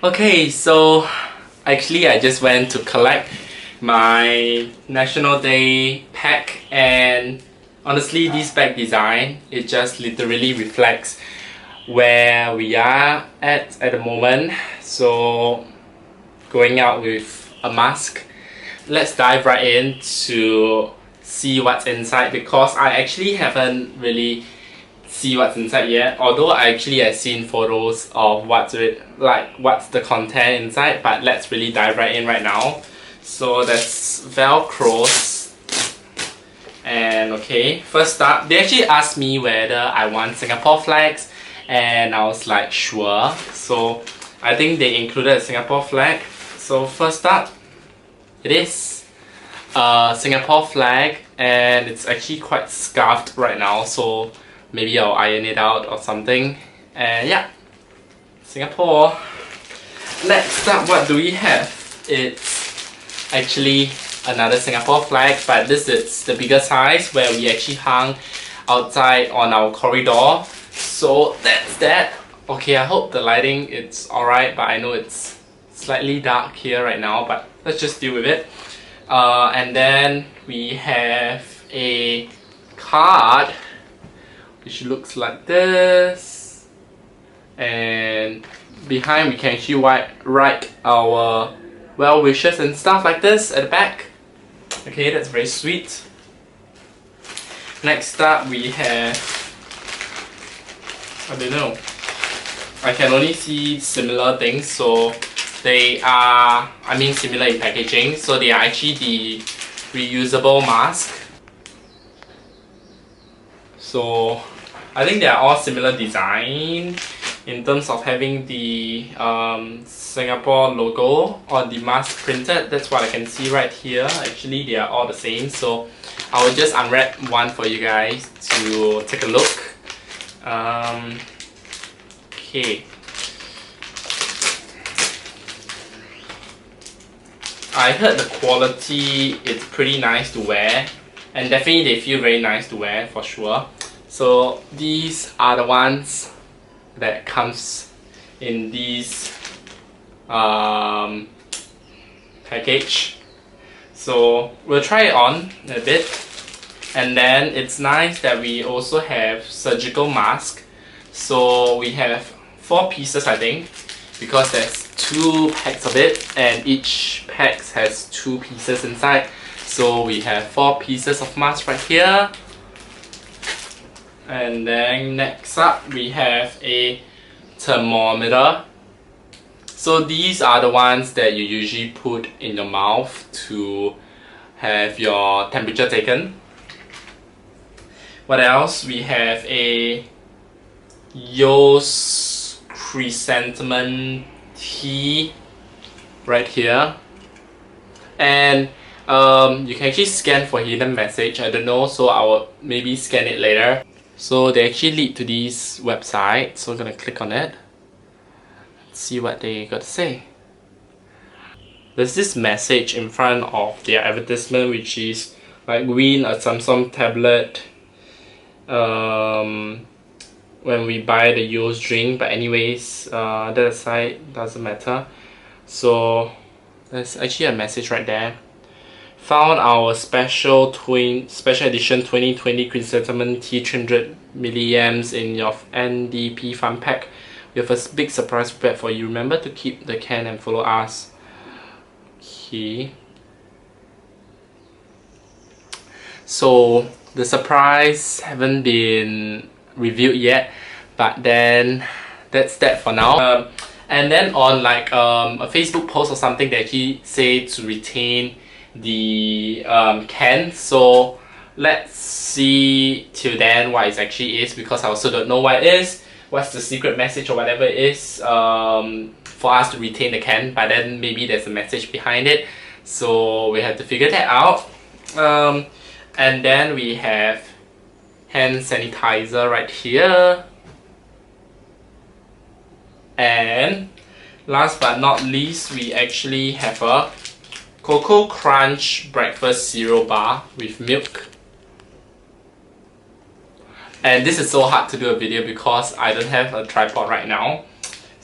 Okay, so actually I just went to collect my National Day pack, and honestly this bag design, it just literally reflects where we are at the moment. So going out with a mask. Let's dive right in to see what's inside, because I actually haven't really see what's inside yet, although I actually have seen photos of what's the content inside. But let's really dive right in right now. So there's velcros, and okay, first up, they actually asked me whether I want Singapore flags, and I was like sure, so I think they included a Singapore flag. So first up, it is a Singapore flag, and it's actually quite scuffed right now, so maybe I'll iron it out or something. And yeah, Singapore. Next up, what do we have? It's actually another Singapore flag, but this is the bigger size, where we actually hung outside on our corridor. So that's that. Okay, I hope the lighting it's alright, but I know it's slightly dark here right now, but let's just deal with it. And then we have a card which looks like this, and behind we can actually write our well wishes and stuff like this at the back. Okay, that's very sweet. Next up we have, I don't know, I can only see similar things, so they are, similar in packaging, so they are actually the reusable mask. So I think they are all similar design in terms of having the Singapore logo on the mask printed. That's what I can see right here. Actually, they are all the same, so I will just unwrap one for you guys to take a look. Okay. I heard the quality is pretty nice to wear, and definitely they feel very nice to wear for sure. So these are the ones that comes in this package. So we'll try it on a bit, and then it's nice that we also have surgical mask. So we have 4 pieces, I think, because there's 2 packs of it, and each pack has 2 pieces inside. So we have 4 pieces of mask right here. And then next up we have a thermometer. So these are the ones that you usually put in your mouth to have your temperature taken. What else? We have a Yo's chrysanthemum tea right here, and you can actually scan for hidden message. I don't know, so I will maybe scan it later. So they actually lead to this website, so I'm gonna click on it. Let's see what they got to say. There's this message in front of their advertisement, which is like win a Samsung tablet when we buy the Yo's drink. But anyways, that aside, doesn't matter. So there's actually a message right there. Found our special edition 2020 chrysanthemum tea 300 milliamps in your NDP fun pack. We have a big surprise prepared for you. Remember to keep the can and follow us. Okay. So the surprise haven't been revealed yet, but then that's that for now. And then on like a Facebook post or something, they actually say to retain the can. So let's see till then what it actually is, because I also don't know what it is, what's the secret message or whatever it is, for us to retain the can. But then maybe there's a message behind it, so we have to figure that out. And then we have hand sanitizer right here, and last but not least, we actually have a Cocoa Crunch breakfast cereal bar with milk. And this is so hard to do a video because I don't have a tripod right now.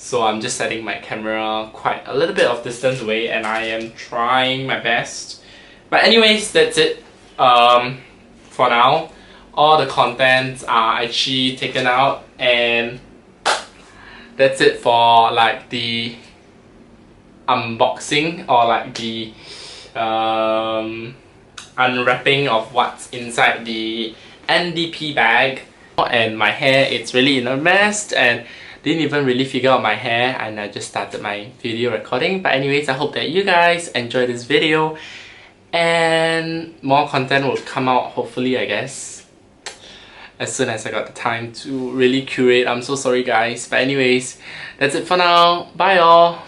So I'm just setting my camera quite a little bit of distance away, and I am trying my best. But anyways, that's it for now. All the contents are actually taken out, and that's it for like the unboxing or like the unwrapping of what's inside the NDP bag. And my hair, it's really in a mess, and didn't even really figure out my hair, and I just started my video recording. But anyways, I hope that you guys enjoyed this video, and more content will come out hopefully, I guess, as soon as I got the time to really curate. I'm so sorry guys, but anyways, that's it for now. Bye all.